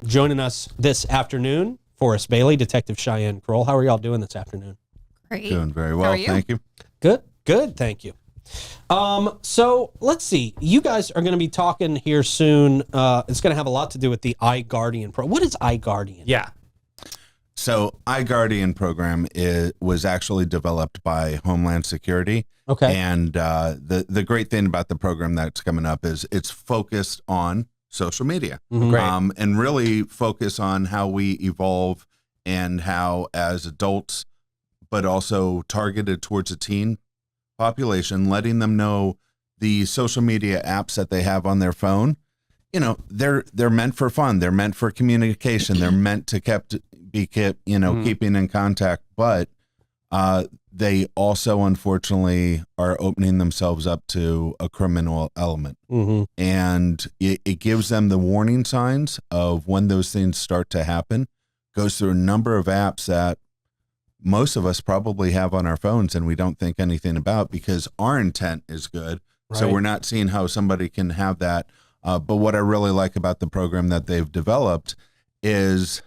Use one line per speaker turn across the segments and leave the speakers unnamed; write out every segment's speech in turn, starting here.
Joining us this afternoon, Forrest Bailey, Detective Cheyenne Kroul. How are y'all doing this afternoon?
Great.
Doing very well, thank you.
Good, thank you. So let's see. You guys are going to be talking here soon. It's going to have a lot to do with the iGuardian program. What is iGuardian?
Yeah.
So iGuardian program was actually developed by Homeland Security.
Okay.
And the great thing about the program that's coming up is it's focused on social media.
Mm-hmm.
Great.
And really focus on how we evolve and how as adults, but also targeted towards a teen population, letting them know the social media apps that they have on their phone, you know, they're meant for fun. They're meant for communication. They're meant to keeping in contact, but they also unfortunately are opening themselves up to a criminal element.
Mm-hmm.
And it gives them the warning signs of when those things start to happen. Goes through a number of apps that most of us probably have on our phones and we don't think anything about because our intent is good. Right. So we're not seeing how somebody can have that. But what I really like about the program that they've developed is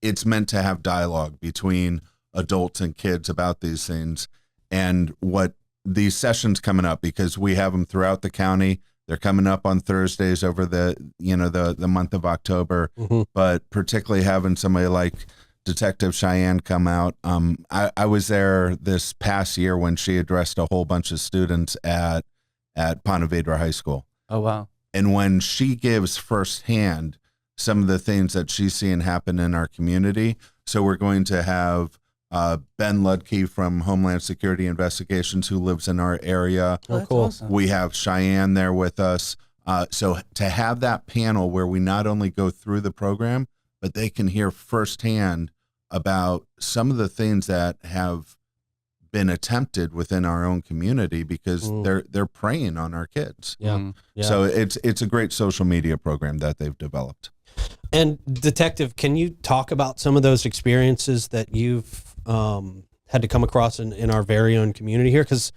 it's meant to have dialogue between adults and kids about these things. And what these sessions coming up, because we have them throughout the county, they're coming up on Thursdays over the month of October,
mm-hmm.
but particularly having somebody like Detective Cheyenne come out. I was there this past year when she addressed a whole bunch of students at Ponte Vedra High School.
Oh, wow.
And when she gives firsthand some of the things that she's seeing happen in our community. So we're going to have Ben Ludke from Homeland Security Investigations who lives in our area.
Oh, cool.
Awesome.
We have Cheyenne there with us. So to have that panel where we not only go through the program, but they can hear firsthand about some of the things that have been attempted within our own community because they're preying on our kids.
Yeah. Yeah.
So it's a great social media program that they've developed.
And Detective, can you talk about some of those experiences that you've had to come across in our very own community here? Because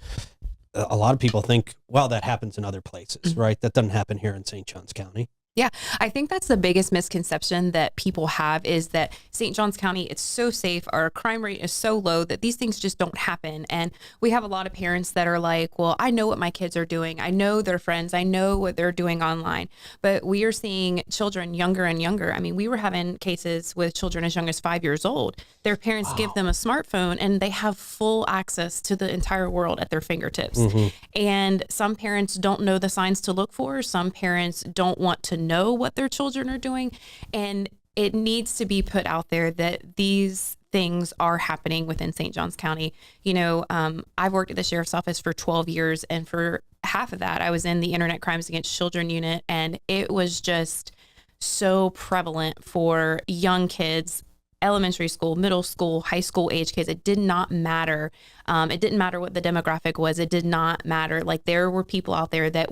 a lot of people think, well, that happens in other places, right? That doesn't happen here in St. Johns County.
Yeah, I think that's the biggest misconception that people have is that St. Johns County, it's so safe, our crime rate is so low that these things just don't happen. And we have a lot of parents that are like, well, I know what my kids are doing. I know their friends. I know what they're doing online. But we are seeing children younger and younger. I mean, we were having cases with children as young as 5 years old. Their parents give them a smartphone and they have full access to the entire world at their fingertips.
Mm-hmm.
And some parents don't know the signs to look for. Some parents don't want to know what their children are doing, and it needs to be put out there that these things are happening within St. Johns County. You know, I've worked at the sheriff's office for 12 years, and for half of that, I was in the Internet Crimes Against Children unit, and it was just so prevalent for young kids, elementary school, middle school, high school age kids. It did not matter. It didn't matter what the demographic was. It did not matter. Like there were people out there that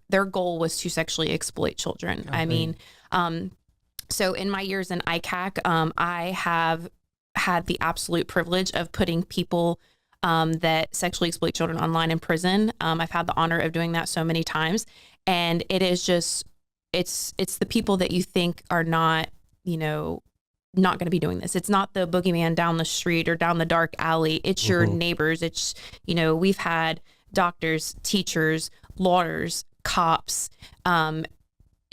their goal was to sexually exploit children. Okay. I mean, so in my years in ICAC, I have had the absolute privilege of putting people that sexually exploit children online in prison. I've had the honor of doing that so many times. And it is just, it's the people that you think are not, not going to be doing this. It's not the boogeyman down the street or down the dark alley. It's your neighbors. It's, we've had doctors, teachers, lawyers, cops, and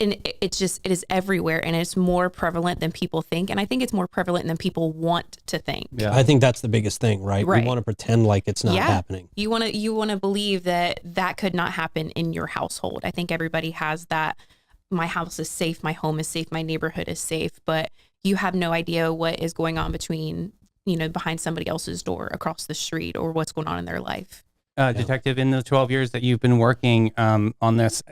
it is everywhere, and it's more prevalent than people think. And I think it's more prevalent than people want to think.
Yeah, I think that's the biggest thing, right? We want to pretend like it's not happening.
You want to believe that could not happen in your household. I think everybody has that. My house is safe. My home is safe. My neighborhood is safe. But you have no idea what is going on behind somebody else's door across the street or what's going on in their life.
Detective, in the 12 years that you've been working on this,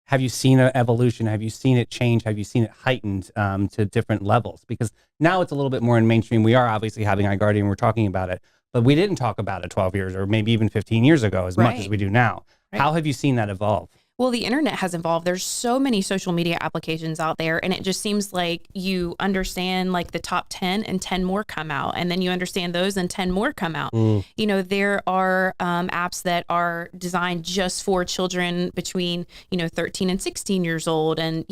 have you seen an evolution? Have you seen it change? Have you seen it heightened to different levels? Because now it's a little bit more in mainstream. We are obviously having iGuardian. We're talking about it, but we didn't talk about it 12 years or maybe even 15 years ago as much as we do now. Right. How have you seen that evolve?
Well, the internet has evolved. There's so many social media applications out there, and it just seems like you understand like the top 10 and 10 more come out, and then you understand those and 10 more come out. There are apps that are designed just for children between 13 and 16 years old, and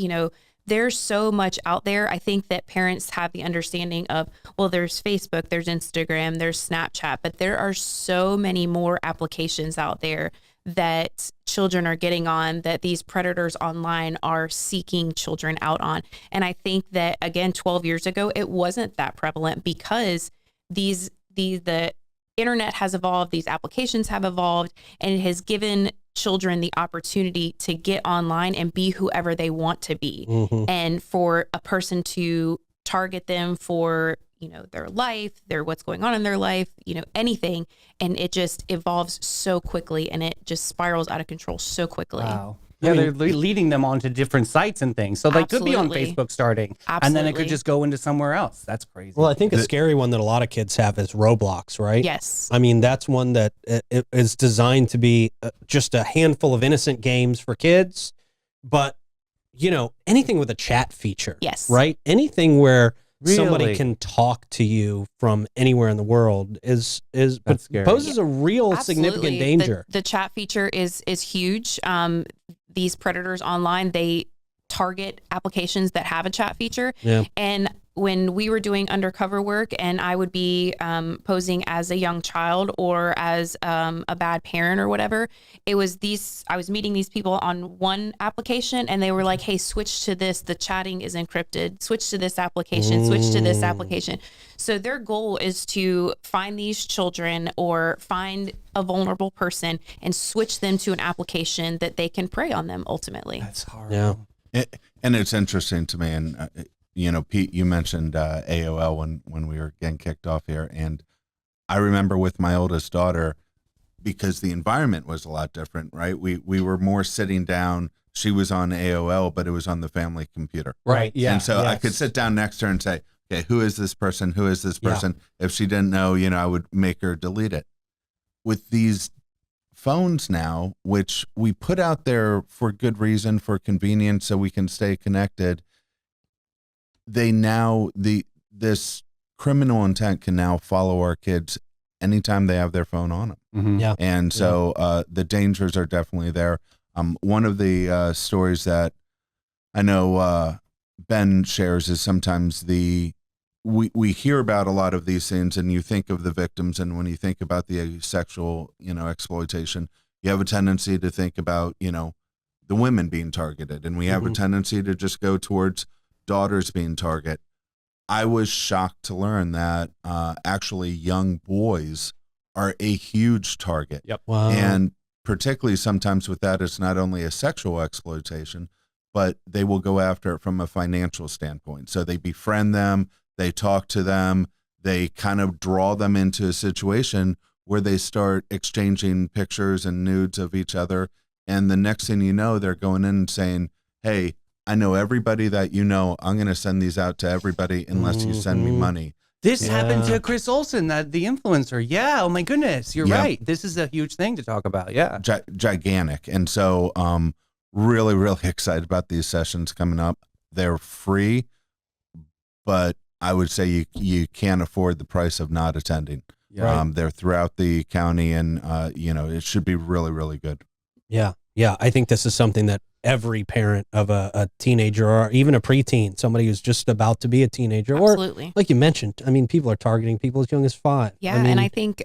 there's so much out there. I think that parents have the understanding of, well, there's Facebook, there's Instagram, there's Snapchat, but there are so many more applications out there that children are getting on, that these predators online are seeking children out on. And I think that, again, 12 years ago, it wasn't that prevalent because the internet has evolved, these applications have evolved, and it has given children the opportunity to get online and be whoever they want to be. And for a person to target them for, their life, what's going on in their life, anything. And it just evolves so quickly, and it just spirals out of control so quickly.
Wow. Yeah, they're leading them onto different sites and things. So they could be on Facebook starting, and then it could just go into somewhere else. That's crazy.
Well, I think a scary one that a lot of kids have is Roblox, right?
Yes.
I mean, that's one that it is designed to be just a handful of innocent games for kids. But, anything with a chat feature.
Yes.
Right? Anything where somebody
Really?
can talk to you from anywhere in the world poses a real significant danger.
The chat feature is huge. These predators online, they target applications that have a chat feature.
Yeah.
And when we were doing undercover work and I would be posing as a young child or as a bad parent or whatever, I was meeting these people on one application and they were like, hey, switch to this. The chatting is encrypted. Switch to this application. Switch to this application. So their goal is to find these children or find a vulnerable person and switch them to an application that they can prey on them ultimately.
That's hard.
Yeah.
And it's interesting to me, and Pete, you mentioned AOL when we were getting kicked off here, and I remember with my oldest daughter, because the environment was a lot different, right? We were more sitting down. She was on AOL, but it was on the family computer,
Right. Yeah.
And so I could sit down next to her and say, okay, who is this person? Who is this person? If she didn't know, I would make her delete it. With these phones now, which we put out there for good reason, for convenience, so we can stay connected, this criminal intent can now follow our kids anytime they have their phone on them.
Mm-hmm.
Yeah.
And so the dangers are definitely there. One of the stories that I know Ben shares is sometimes we hear about a lot of these things, and you think of the victims, and when you think about the sexual, exploitation, you have a tendency to think about, the women being targeted, and we have a tendency to just go towards daughters being targeted. I was shocked to learn that actually young boys are a huge target.
Yep.
Wow.
And particularly sometimes with that, it's not only a sexual exploitation, but they will go after it from a financial standpoint. So they befriend them, they talk to them, they kind of draw them into a situation where they start exchanging pictures and nudes of each other. And the next thing you know, they're going in and saying, hey, I know everybody that you know. I'm going to send these out to everybody unless you send me money.
This happened to Chris Olsen, the influencer. Yeah. Oh my goodness. You're right. This is a huge thing to talk about. Yeah.
Gigantic. And so really, really excited about these sessions coming up. They're free, but I would say you can't afford the price of not attending.
Yeah.
They're throughout the county, and it should be really, really good.
Yeah. Yeah. I think this is something that every parent of a teenager or even a preteen, somebody who's just about to be a teenager,
Absolutely.
or like you mentioned, I mean, people are targeting people as young as 5.
Yeah. And I think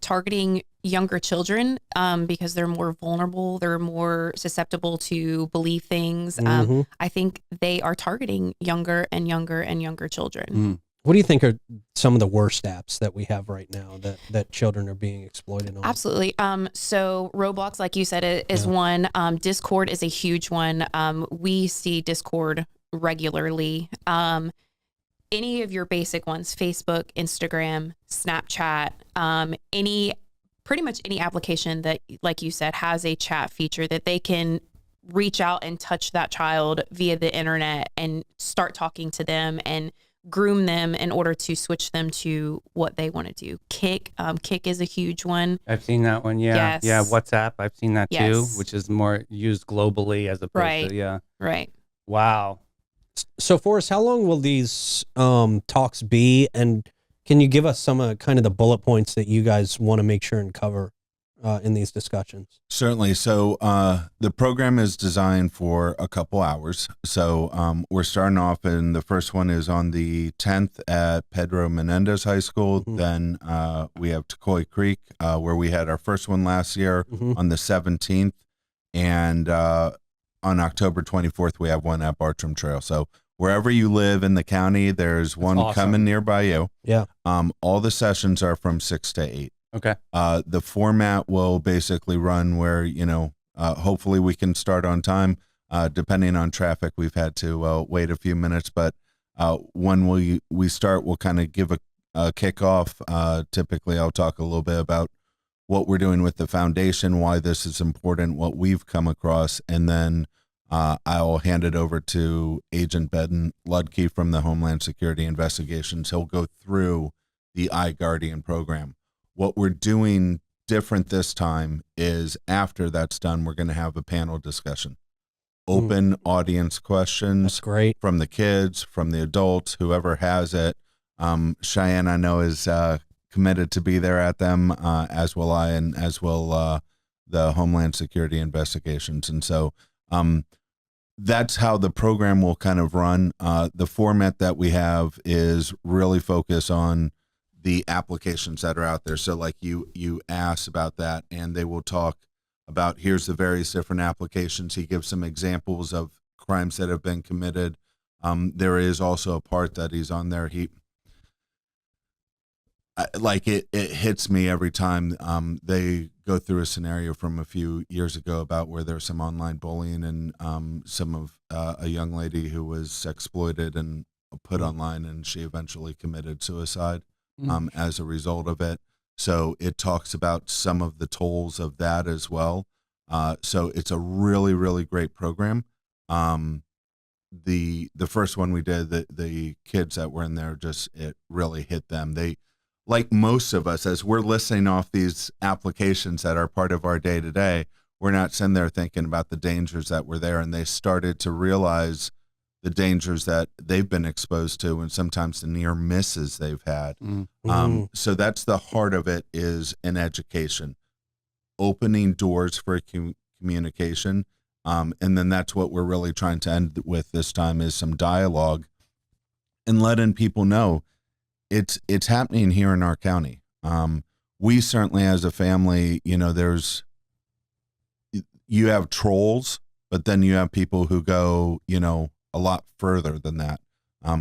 targeting younger children because they're more vulnerable, they're more susceptible to believe things. I think they are targeting younger and younger and younger children.
What do you think are some of the worst apps that we have right now that children are being exploited on?
Absolutely. So Roblox, like you said, is one. Discord is a huge one. We see Discord regularly. Any of your basic ones, Facebook, Instagram, Snapchat, pretty much any application that, like you said, has a chat feature that they can reach out and touch that child via the internet and start talking to them and groom them in order to switch them to what they want to do. Kik is a huge one.
I've seen that one. Yeah.
Yes.
Yeah. WhatsApp. I've seen that too,
Yes.
which is more used globally as opposed to,
Right.
Wow.
So Forrest, how long will these talks be? And can you give us some kind of the bullet points that you guys want to make sure and cover? in these discussions?
Certainly. So the program is designed for a couple hours. So we're starting off, and the first one is on the 10th at Pedro Menendez High School.
Mhm.
Then we have Tecoy Creek, where we had our first one last year
Mhm.
on the 17th. And on October 24th, we have one at Bartram Trail. So wherever you live in the county, there's one
awesome.
coming nearby you.
Yeah.
All the sessions are from 6 to 8.
Okay.
The format will basically run where, hopefully we can start on time. Depending on traffic, we've had to wait a few minutes, but when we start, we'll kind of give a kickoff. Typically, I'll talk a little bit about what we're doing with the foundation, why this is important, what we've come across, and then I'll hand it over to Agent Ben Ludke from the Homeland Security Investigations. He'll go through the iGuardian program. What we're doing different this time is after that's done, we're going to have a panel discussion. Open audience questions.
That's great.
From the kids, from the adults, whoever has it. Cheyenne, I know, is committed to be there at them, as will I, and as will the Homeland Security Investigations. And so that's how the program will kind of run. The format that we have is really focused on the applications that are out there. So like you asked about that, and they will talk about, here's the various different applications. He gives some examples of crimes that have been committed. There is also a part that he's on there. It hits me every time. They go through a scenario from a few years ago about where there's some online bullying, and some of a young lady who was exploited and put online, and she eventually committed suicide as a result of it. So it talks about some of the tolls of that as well. So it's a really, really great program. The first one we did, the kids that were in there, it really hit them. They, like most of us, as we're listening off these applications that are part of our day to day, we're not sitting there thinking about the dangers that were there. And they started to realize the dangers that they've been exposed to, and sometimes the near misses they've had. So that's the heart of it, is an education, opening doors for communication. And then that's what we're really trying to end with this time, is some dialogue and letting people know it's happening here in our county. We certainly, as a family, you have trolls, but then you have people who go, a lot further than that.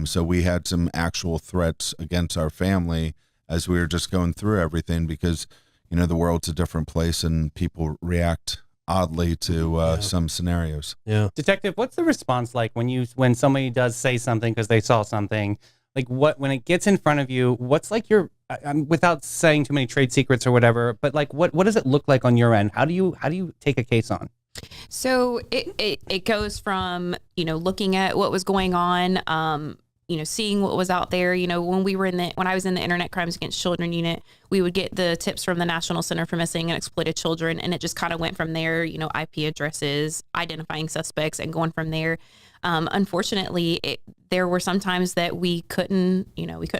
So we had some actual threats against our family as we were just going through everything, because, the world's a different place and people react oddly to some scenarios.
Yeah.
Detective, what's the response like when somebody does say something because they saw something? Like, when it gets in front of you, what's like your, without saying too many trade secrets or whatever, but like what does it look like on your end? How do you take a case on?
So it goes from, looking at what was going on, seeing what was out there. When I was in the Internet Crimes Against Children unit, we would get the tips from the National Center for Missing and Exploited Children, and it just kind of went from there, IP addresses, identifying suspects, and going from there. Unfortunately, there were some times that we couldn't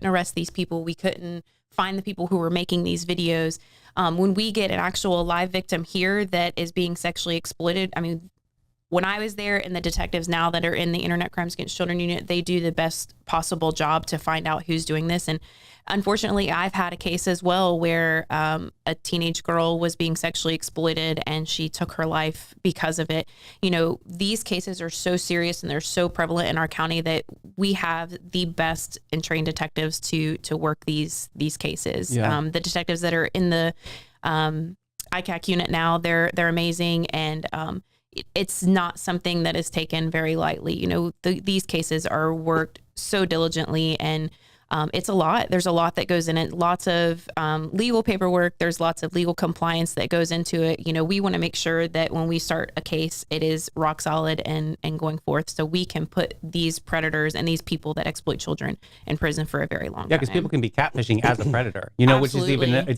arrest these people. We couldn't find the people who were making these videos. When we get an actual live victim here that is being sexually exploited, when I was there, and the detectives now that are in the Internet Crimes Against Children unit, they do the best possible job to find out who's doing this. And unfortunately, I've had a case as well where a teenage girl was being sexually exploited, and she took her life because of it. These cases are so serious and they're so prevalent in our county that we have the best and trained detectives to work these cases.
Yeah.
The detectives that are in the ICAC unit now, they're amazing, and it's not something that is taken very lightly. These cases are worked so diligently, and it's a lot. There's a lot that goes in it. Lots of legal paperwork. There's lots of legal compliance that goes into it. We want to make sure that when we start a case, it is rock solid and going forth, so we can put these predators and these people that exploit children in prison for a very long time.
Yeah, because people can be catfishing as a predator, which is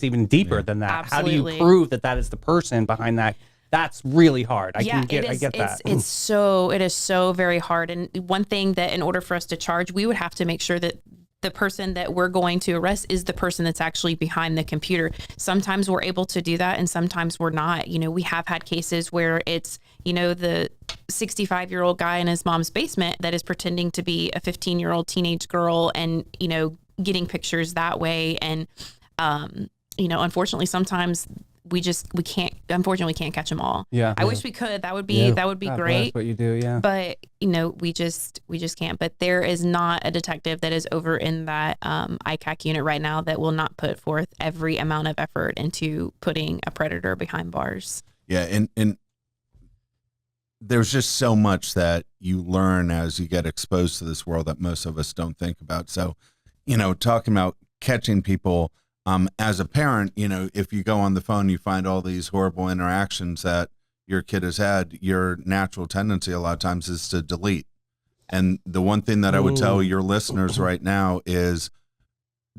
even deeper than that.
Absolutely.
How do you prove that is the person behind that? That's really hard. I get that.
It is so very hard. And one thing that, in order for us to charge, we would have to make sure that the person that we're going to arrest is the person that's actually behind the computer. Sometimes we're able to do that and sometimes we're not. You know, we have had cases where it's, you know, the 65-year-old guy in his mom's basement that is pretending to be a 15-year-old teenage girl and, you know, getting pictures that way. And, you know, unfortunately, sometimes we can't catch them all.
Yeah.
I wish we could. That would be
God
great.
bless what you do. Yeah.
But, you know, we just can't. But there is not a detective that is over in that ICAC unit right now that will not put forth every amount of effort into putting a predator behind bars.
Yeah. And there's just so much that you learn as you get exposed to this world that most of us don't think about. So, you know, talking about catching people, as a parent, you know, if you go on the phone, you find all these horrible interactions that your kid has had, your natural tendency a lot of times is to delete. And the one thing that I would tell your listeners right now is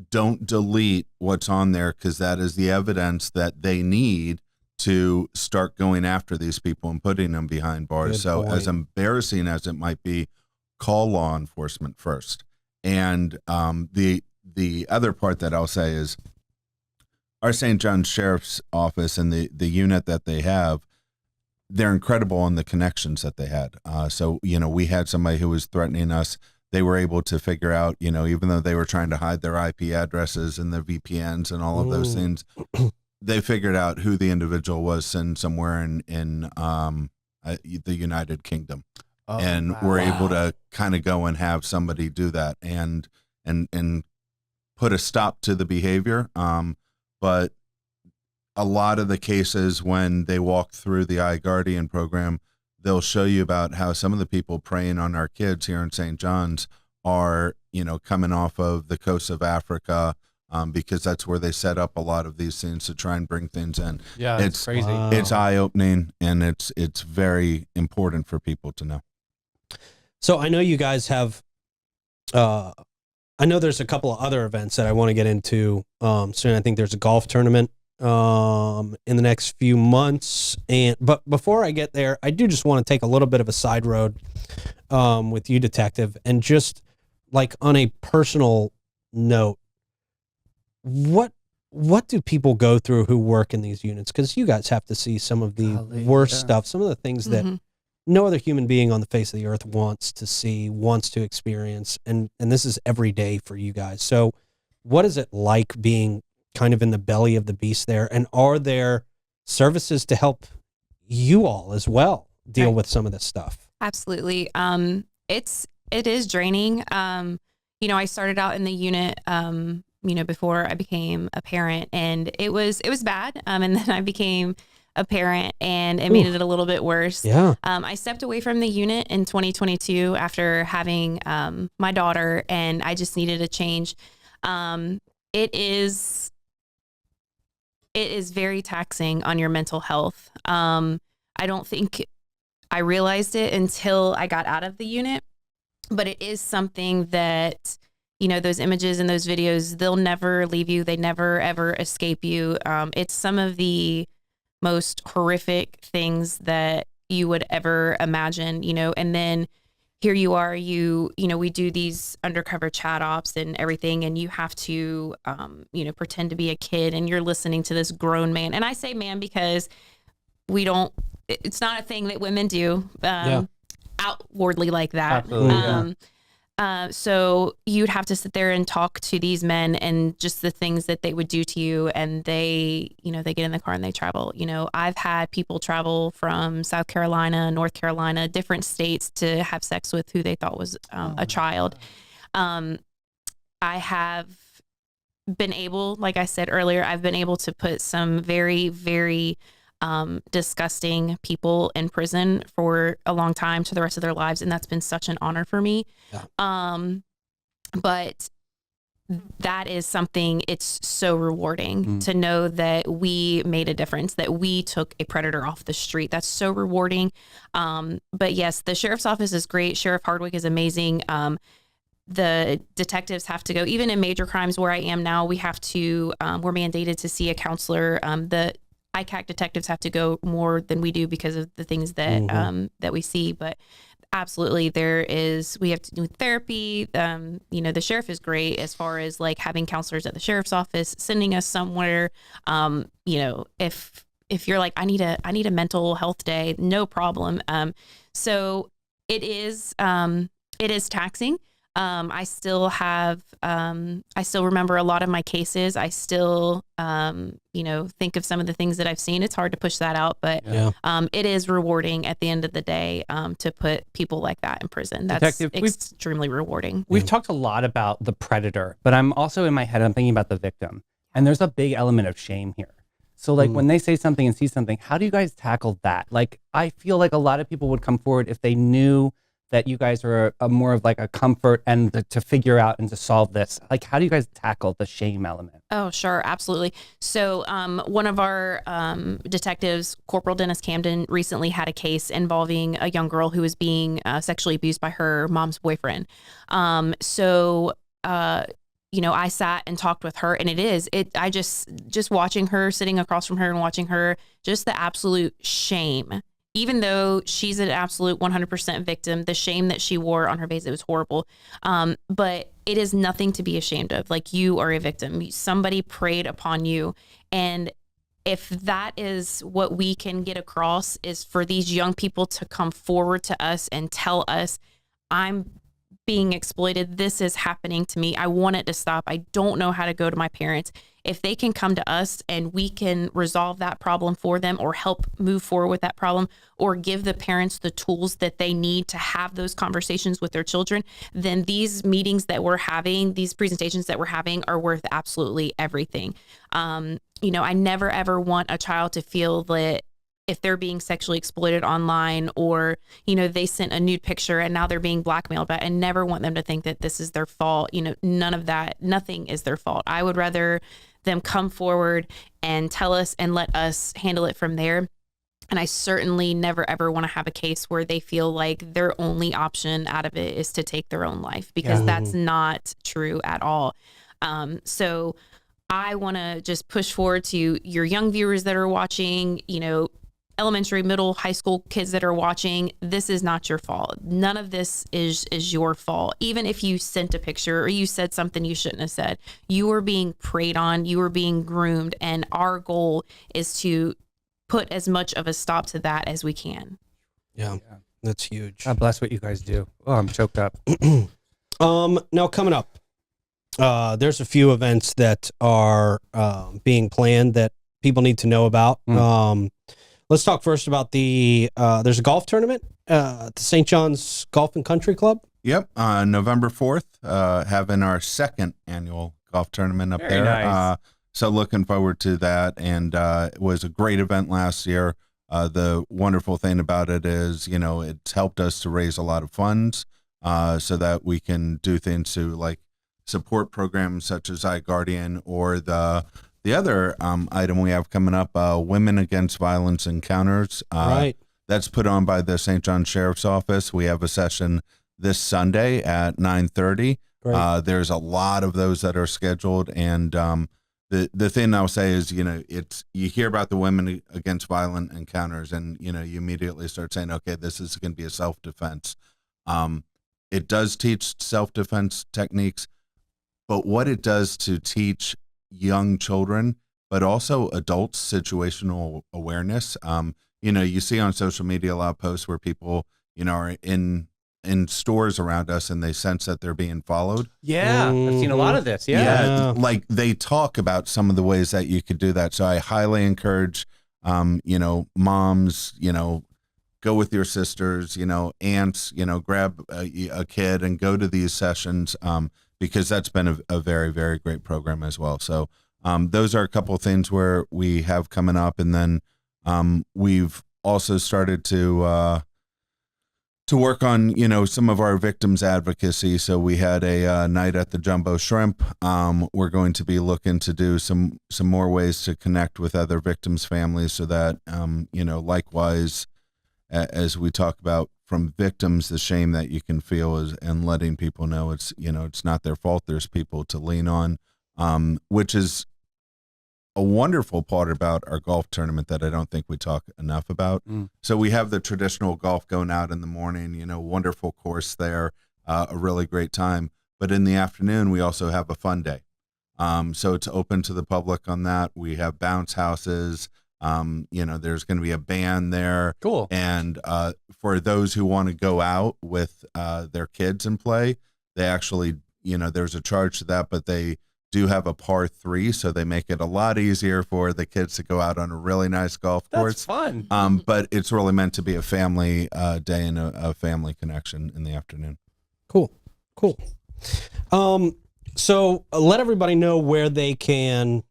don't delete what's on there, because that is the evidence that they need to start going after these people and putting them behind bars.
Good
so
point.
as embarrassing as it might be, call law enforcement first. And the other part that I'll say is our St. John's Sheriff's Office and the unit that they have, they're incredible on the connections that they had. So, you know, we had somebody who was threatening us. They were able to figure out, you know, even though they were trying to hide their IP addresses and the VPNs and all of those things, they figured out who the individual was somewhere in the United Kingdom. And we're able to kind of go and have somebody do that and put a stop to the behavior. But a lot of the cases when they walk through the iGuardian program, they'll show you about how some of the people preying on our kids here in St. John's are, you know, coming off of the coast of Africa, because that's where they set up a lot of these things to try and bring things in.
Yeah, it's crazy.
Wow.
It's eye-opening, and it's very important for people to know.
So I know you guys have, I know there's a couple of other events that I want to get into soon. I think there's a golf tournament in the next few months. But before I get there, I do just want to take a little bit of a side road with you, Detective, and just like on a personal note, what do people go through who work in these units? Because you guys have to see some of the worst stuff, some of the things that no other human being on the face of the earth wants to see, wants to experience. And this is every day for you guys. So what is it like being kind of in the belly of the beast there? And are there services to help you all as well deal with some of this stuff?
Absolutely. It is draining. You know, I started out in the unit, you know, before I became a parent, and it was bad. And then I became a parent, and it made it a little bit worse.
Yeah.
I stepped away from the unit in 2022 after having my daughter, and I just needed a change. It is very taxing on your mental health. I don't think I realized it until I got out of the unit, but it is something that, you know, those images and those videos, they'll never leave you. They never, ever escape you. It's some of the most horrific things that you would ever imagine, you know, and then here you are, you know, we do these undercover chat ops and everything, and you have to, you know, pretend to be a kid, and you're listening to this grown man. And I say man because it's not a thing that women do outwardly like that.
Absolutely,
So you'd have to sit there and talk to these men and just the things that they would do to you. And they, you know, they get in the car and they travel. You know, I've had people travel from South Carolina, North Carolina, different states to have sex with who they thought was a child. I have been able, like I said earlier, I've been able to put some very, very disgusting people in prison for a long time to the rest of their lives. And that's been such an honor for me. Yeah. But that is something, it's so rewarding to know that we made a difference, that we took a predator off the street. That's so rewarding. But yes, the sheriff's office is great. Sheriff Hardwick is amazing. The detectives have to go, even in major crimes where I am now, we have to, we're mandated to see a counselor. The ICAC detectives have to go more than we do because of the things that that we see. But absolutely. We have to do therapy. The sheriff is great as far as like having counselors at the sheriff's office, sending us somewhere. If you're like, I need a mental health day, no problem. So it is taxing. I still remember a lot of my cases. I still, think of some of the things that I've seen. It's hard to push that out, but it is rewarding at the end of the day to put people like that in prison. That's
Detective,
extremely rewarding.
We've talked a lot about the predator, but I'm also in my head, I'm thinking about the victim. And there's a big element of shame here. So like when they say something and see something, how do you guys tackle that? Like, I feel like a lot of people would come forward if they knew that you guys are a more of like a comfort and to figure out and to solve this. Like, how do you guys tackle the shame element?
Oh, sure. Absolutely. So one of our detectives, Corporal Dennis Camden, recently had a case involving a young girl who was being sexually abused by her mom's boyfriend. I sat and talked with her, and I just watching her, sitting across from her and watching her, just the absolute shame. Even though she's an absolute 100% victim, the shame that she wore on her face, it was horrible. But it is nothing to be ashamed of. Like, you are a victim. Somebody preyed upon you. And if that is what we can get across, is for these young people to come forward to us and tell us, I'm being exploited. This is happening to me. I want it to stop. I don't know how to go to my parents. If they can come to us and we can resolve that problem for them, or help move forward with that problem, or give the parents the tools that they need to have those conversations with their children, then these meetings that we're having, these presentations that we're having, are worth absolutely everything. I never ever want a child to feel that if they're being sexually exploited online, or, they sent a nude picture and now they're being blackmailed, but I never want them to think that this is their fault. None of that, nothing is their fault. I would rather them come forward and tell us and let us handle it from there. And I certainly never ever want to have a case where they feel like their only option out of it is to take their own life, because that's not true at all. So I want to just push forward to your young viewers that are watching, elementary, middle, high school kids that are watching. This is not your fault. None of this is your fault. Even if you sent a picture or you said something you shouldn't have said, you were being preyed on, you were being groomed. And our goal is to put as much of a stop to that as we can.
Yeah. That's huge.
God bless what you guys do. Oh, I'm choked up.
Now coming up, there's a few events that are being planned that people need to know about. Let's talk first about there's a golf tournament at the St. John's Golf and Country Club.
Yep. November 4th, having our second annual golf tournament up
Very
there.
nice.
So looking forward to that. And it was a great event last year. The wonderful thing about it is, it's helped us to raise a lot of funds so that we can do things to like support programs such as iGuardian, or the other item we have coming up, Women Against Violence Encounters.
Right.
That's put on by the St. John Sheriff's Office. We have a session this Sunday at 9:30. There's a lot of those that are scheduled. And the thing I'll say is, you hear about the Women Against Violent Encounters, and, you immediately start saying, okay, this is going to be a self-defense. It does teach self-defense techniques, but what it does to teach young children, but also adults, situational awareness. You see on social media a lot of posts where people, are in stores around us and they sense that they're being followed.
Yeah, I've seen a lot of this. Yeah.
Like they talk about some of the ways that you could do that. So I highly encourage, moms, go with your sisters, aunts, grab a kid and go to these sessions. Because that's been a very, very great program as well. So those are a couple of things where we have coming up. And then we've also started to work on, some of our victims advocacy. So we had a night at the Jumbo Shrimp. We're going to be looking to do some more ways to connect with other victims' families so that, likewise, as we talk about from victims, the shame that you can feel is, and letting people know it's not their fault. There's people to lean on, which is a wonderful part about our golf tournament that I don't think we talk enough about. So we have the traditional golf going out in the morning, wonderful course there, a really great time. But in the afternoon, we also have a fun day. So it's open to the public on that. We have bounce houses. There's going to be a band there.
Cool.
And for those who want to go out with their kids and play, they actually, there's a charge to that, but they do have a par 3, so they make it a lot easier for the kids to go out on a really nice golf course.
That's fun.
But it's really meant to be a family day and a family connection in the afternoon.
Cool. So let everybody know where they can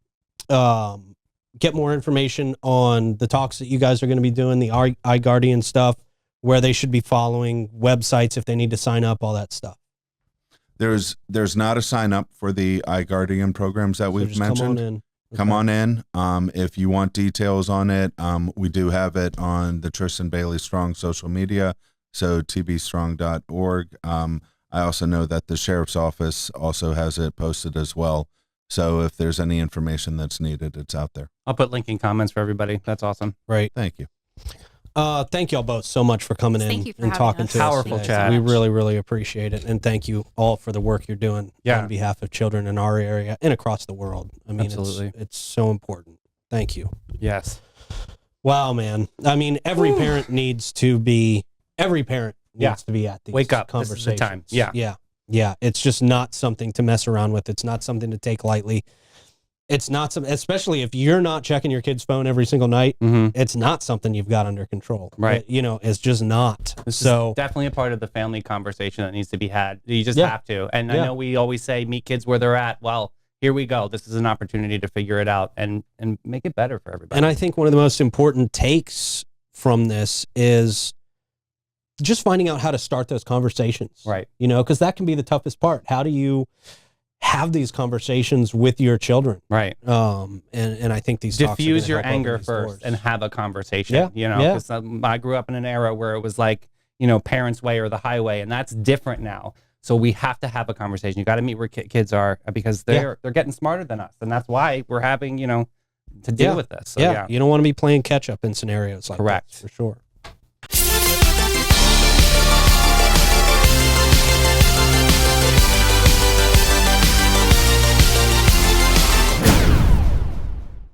get more information on the talks that you guys are going to be doing, the iGuardian stuff, where they should be following, websites if they need to sign up, all that stuff.
There's not a sign up for the iGuardian programs that we've mentioned. Come on in. If you want details on it, we do have it on the Tristyn Bailey Strong social media, so tbstrong.org. I also know that the sheriff's office also has it posted as well. So if there's any information that's needed, it's out there.
I'll put link in comments for everybody. That's awesome.
Right.
Thank you.
Thank y'all both so much for coming in and talking to us.
Powerful chat.
We really, really appreciate it. And thank you all for the work you're doing on behalf of children in our area and across the world. I mean,
absolutely.
It's so important. Thank you.
Yes.
Wow, man. I mean, every parent needs to be at these
Wake up.
conversations.
This is the time. Yeah.
Yeah. It's just not something to mess around with. It's not something to take lightly. It's not something, especially if you're not checking your kid's phone every single night, it's not something you've got under control.
Right.
It's just not.
This is definitely a part of the family conversation that needs to be had. You just have to. And I know we always say meet kids where they're at. Well, here we go. This is an opportunity to figure it out and make it better for everybody.
And I think one of the most important takes from this is just finding out how to start those conversations.
Right.
Because that can be the toughest part. How do you have these conversations with your children?
Right.
And I think these talks
diffuse your anger first and have a conversation. Because I grew up in an era where it was like, parents' way or the highway, and that's different now. So we have to have a conversation. You got to meet where kids are, because they're getting smarter than us, and that's why we're having to deal with this. So,
you don't want to be playing catch up in scenarios like
Correct.
this, for sure.